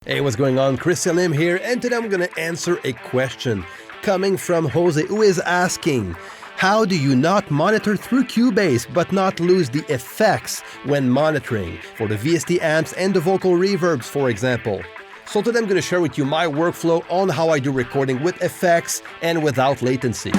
Hey, what's going on? Chris Salim here, and today I'm going to answer a question coming from Jose, who is asking, how do you not monitor through Cubase but not lose the effects when monitoring for the VST amps and the vocal reverbs, for example? So today I'm going to share with you my workflow on how I do recording with effects and without latency.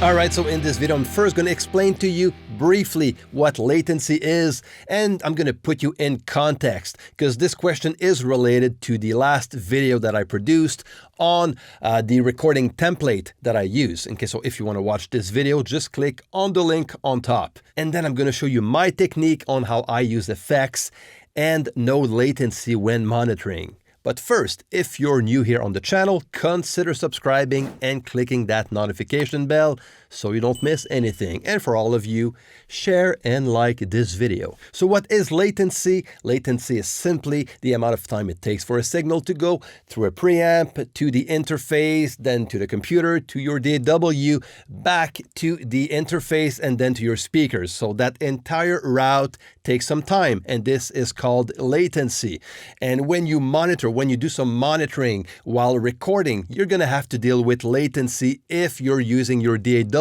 Alright, so in this video I'm first going to explain to you briefly what latency is, and I'm going to put you in context because this question is related to the last video that I produced on the recording template that I use. Okay, so if you want to watch this video, just click on the link on top. And then I'm going to show you my technique on how I use effects and no latency when monitoring. But first, if you're new here on the channel, consider subscribing and clicking that notification bell so you don't miss anything. And for all of you, share and like this video. So what is latency? Latency is simply the amount of time it takes for a signal to go through a preamp, to the interface, then to the computer, to your DAW, back to the interface, and then to your speakers. So that entire route takes some time, and this is called latency. And when you monitor, when you do some monitoring while recording, you're going to have to deal with latency if you're using your DAW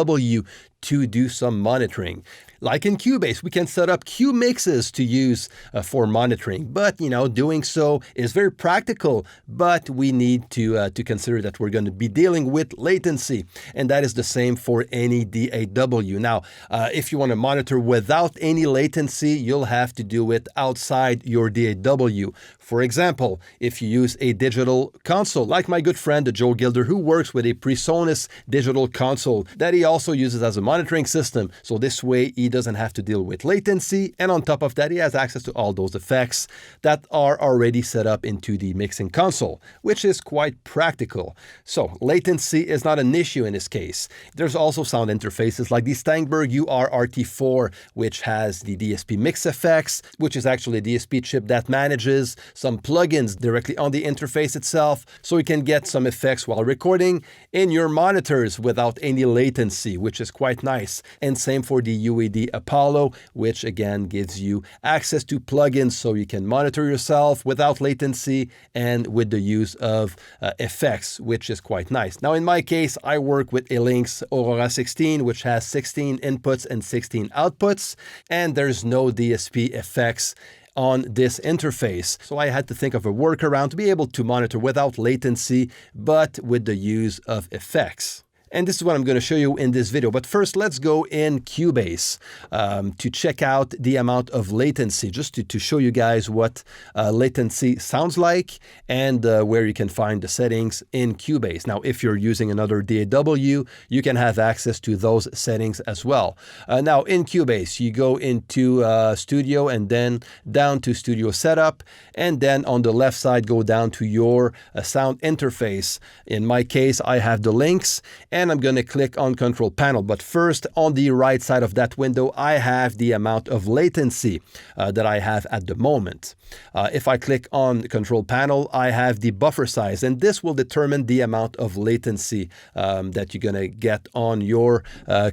to do some monitoring. Like in Cubase, we can set up Q mixes to use for monitoring, but doing so is very practical, but we need to consider that we're going to be dealing with latency, and that is the same for any DAW. Now, if you want to monitor without any latency, you'll have to do it outside your DAW. For example, if you use a digital console, like my good friend Joe Gilder, who works with a PreSonus digital console that he also uses as a monitoring system. So this way he doesn't have to deal with latency, and on top of that he has access to all those effects that are already set up into the mixing console, which is quite practical. So latency is not an issue in this case. There's also sound interfaces like the Steinberg UR-RT4, which has the DSP mix effects, which is actually a DSP chip that manages some plugins directly on the interface itself, so you can get some effects while recording in your monitors without any latency, which is quite nice. And same for the UAD Apollo, which again gives you access to plugins so you can monitor yourself without latency and with the use of effects, which is quite nice. Now in my case, I work with a Lynx Aurora 16, which has 16 inputs and 16 outputs, and there's no DSP effects on this interface. So I had to think of a workaround to be able to monitor without latency, but with the use of effects. And this is what I'm going to show you in this video. But first, let's go in Cubase to check out the amount of latency, just to show you guys what latency sounds like and where you can find the settings in Cubase. Now, if you're using another DAW, you can have access to those settings as well. Now, in Cubase, you go into Studio and then down to Studio Setup, and then on the left side, go down to your sound interface. In my case, I have the Lynx, and I'm going to click on Control Panel. But first, on the right side of that window, I have the amount of latency that I have at the moment. If I click on Control Panel, I have the buffer size, and this will determine the amount of latency that you're going to get on your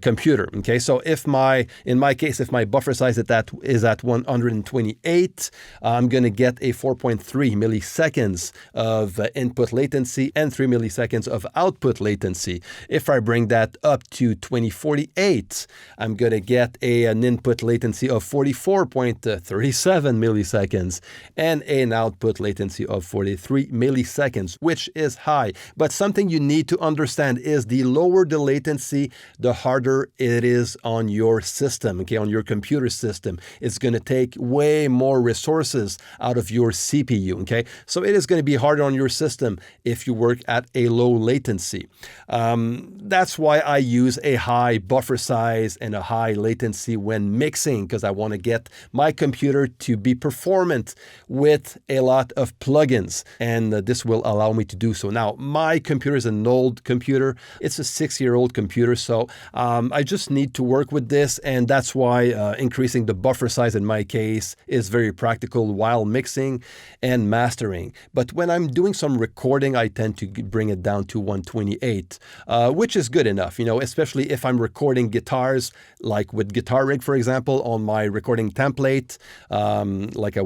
computer. Okay, so in my case, if my buffer size is at 128, I'm going to get a 4.3 milliseconds of input latency and 3 milliseconds of output latency. If I bring that up to 2048, I'm going to get an input latency of 44.37 milliseconds and an output latency of 43 milliseconds, which is high. But something you need to understand is the lower the latency, the harder it is on your system, okay, on your computer system. It's going to take way more resources out of your CPU, okay? So it is going to be harder on your system if you work at a low latency. That's why I use a high buffer size and a high latency when mixing, because I want to get my computer to be performant with a lot of plugins, and this will allow me to do so. Now, my computer is an old computer. It's a 6-year-old computer, so I just need to work with this, and that's why increasing the buffer size in my case is very practical while mixing and mastering. But when I'm doing some recording, I tend to bring it down to 128, which is good enough, especially if I'm recording guitars, like with Guitar Rig, for example, on my recording template. Like I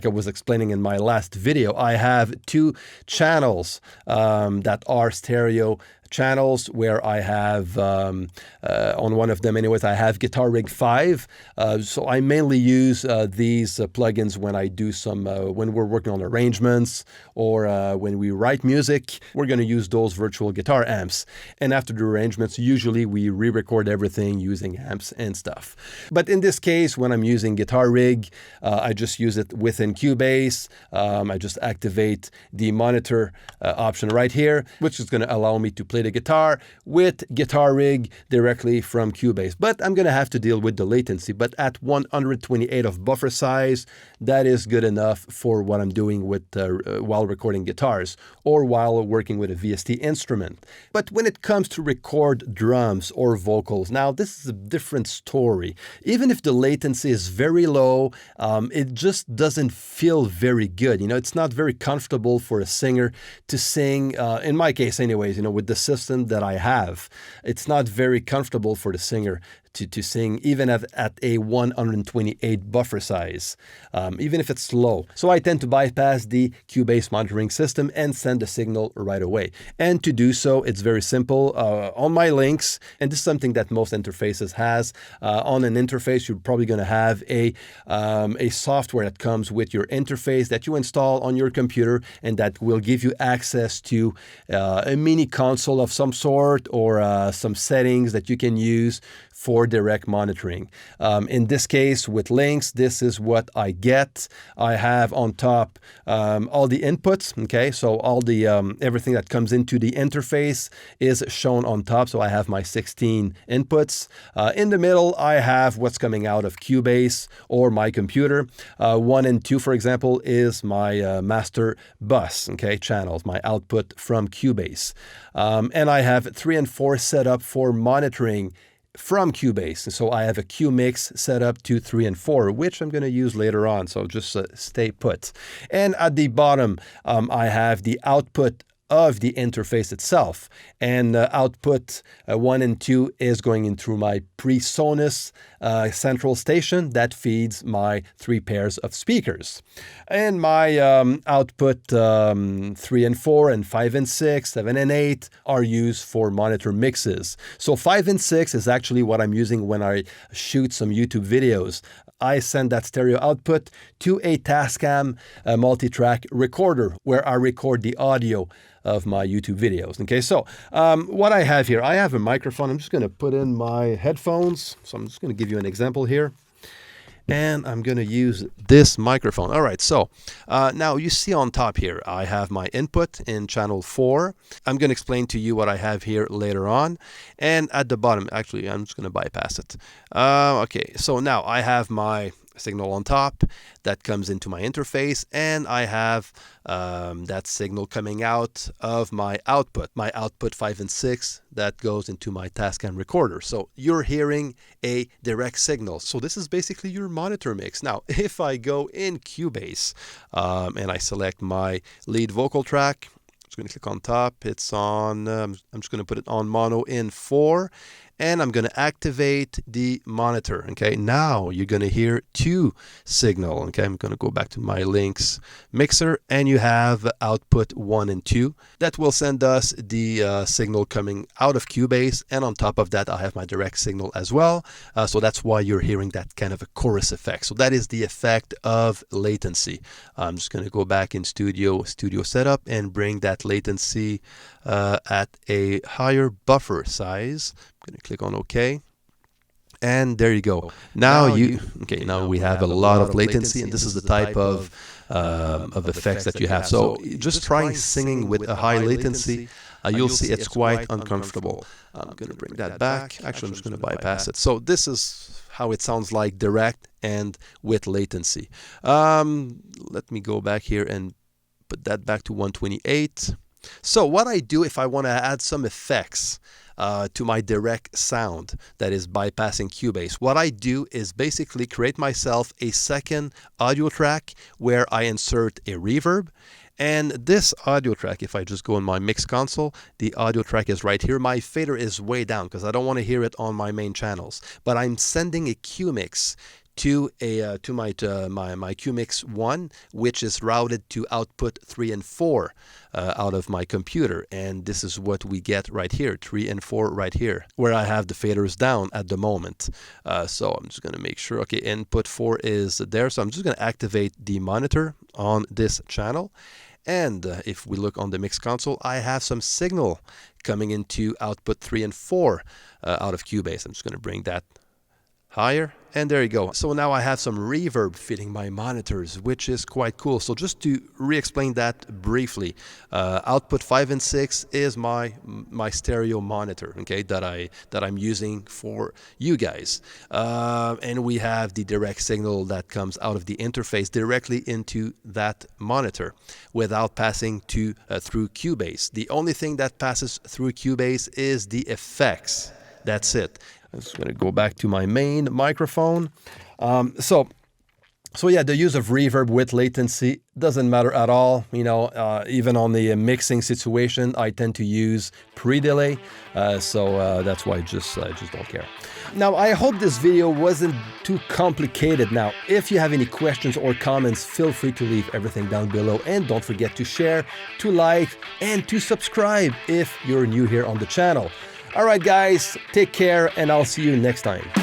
was explaining in my last video, I have 2 channels that are stereo channels, where I have, on one of them anyways, I have Guitar Rig 5. So I mainly use these plugins when I do when we're working on arrangements, or when we write music. We're going to use those virtual guitar amps. And after the arrangements, usually we re-record everything using amps and stuff. But in this case, when I'm using Guitar Rig, I just use it within Cubase. I just activate the monitor option right here, which is going to allow me to play the guitar with Guitar Rig directly from Cubase. But I'm going to have to deal with the latency. But at 128 of buffer size, that is good enough for what I'm doing with while recording guitars or while working with a VST instrument. But when it comes to record drums or vocals, now this is a different story. Even if the latency is very low, it just doesn't feel very good. It's not very comfortable for a singer to sing, in my case anyways, with the system that I have. It's not very comfortable for the singer to sing even at a 128 buffer size, even if it's low. So I tend to bypass the Cubase monitoring system and send the signal right away. And to do so, it's very simple. On my links, and this is something that most interfaces has, on an interface, you're probably going to have a software that comes with your interface that you install on your computer, and that will give you access to a mini console of some sort, or some settings that you can use for direct monitoring. In this case, with links, this is what I get. I have on top all the inputs. Okay, so all the everything that comes into the interface is shown on top. So I have my 16 inputs. In the middle, I have what's coming out of Cubase or my computer. 1 and 2, for example, is my master bus, okay, channels, my output from Cubase. And I have 3 and 4 set up for monitoring from Cubase. So I have a QMix set up to 3 and 4, which I'm going to use later on. So just stay put. And at the bottom, I have the output of the interface itself. And output 1 and 2 is going in through my PreSonus central station that feeds my 3 pairs of speakers. And my output 3 and 4 and 5 and 6, 7 and 8 are used for monitor mixes. So 5 and 6 is actually what I'm using when I shoot some YouTube videos. I send that stereo output to a Tascam multi-track recorder where I record the audio of my YouTube videos. Okay, so what I have here, I have a microphone. I'm just going to put in my headphones. So I'm just going to give you an example here. And I'm going to use this microphone. All right, so now you see on top here, I have my input in channel 4. I'm going to explain to you what I have here later on. And at the bottom, actually, I'm just going to bypass it. Okay, so now I have my signal on top that comes into my interface, and I have that signal coming out of my output 5 and 6 that goes into my Tascam recorder. So you're hearing a direct signal. So this is basically your monitor mix. Now, if I go in Cubase and I select my lead vocal track, I'm just going to click on top. It's on, I'm just going to put it on mono in 4. And I'm going to activate the monitor. Okay, now you're going to hear 2 signal. Okay, I'm going to go back to my links mixer, and you have output 1 and 2 that will send us the signal coming out of Cubase. And on top of that, I have my direct signal as well. So that's why you're hearing that kind of a chorus effect. So that is the effect of latency. I'm just going to go back in studio setup and bring that latency at a higher buffer size. I'm going to click on OK. And there you go. Now we have a lot of latency, and this is the type of effects that you have. So just trying singing with a high latency, you'll see it's quite uncomfortable. I'm going to bring that back. Actually, I'm just going to bypass it. So this is how it sounds like direct and with latency. Let me go back here and put that back to 128. So what I do if I want to add some effects to my direct sound that is bypassing Cubase, what I do is basically create myself a second audio track where I insert a reverb. And this audio track, if I just go in my mix console, the audio track is right here. My fader is way down because I don't want to hear it on my main channels. But I'm sending a QMix to my QMix 1, which is routed to output 3 and 4 out of my computer. And this is what we get right here, 3 and 4 right here, where I have the faders down at the moment. So I'm just going to make sure, okay, input 4 is there. So I'm just going to activate the monitor on this channel. And if we look on the mix console, I have some signal coming into output 3 and 4 out of Cubase. I'm just going to bring that higher, and there you go. So now I have some reverb fitting my monitors, which is quite cool. So just to re-explain that briefly, output 5 and 6 is my stereo monitor, okay, that I'm using for you guys, and we have the direct signal that comes out of the interface directly into that monitor without passing through Cubase. The only thing that passes through Cubase is the effects. That's it. I'm just going to go back to my main microphone. So yeah, the use of reverb with latency doesn't matter at all. You know, even on the mixing situation, I tend to use pre-delay. So that's why I just don't care. Now, I hope this video wasn't too complicated. Now, if you have any questions or comments, feel free to leave everything down below. And don't forget to share, to like, and to subscribe if you're new here on the channel. All right, guys, take care, and I'll see you next time.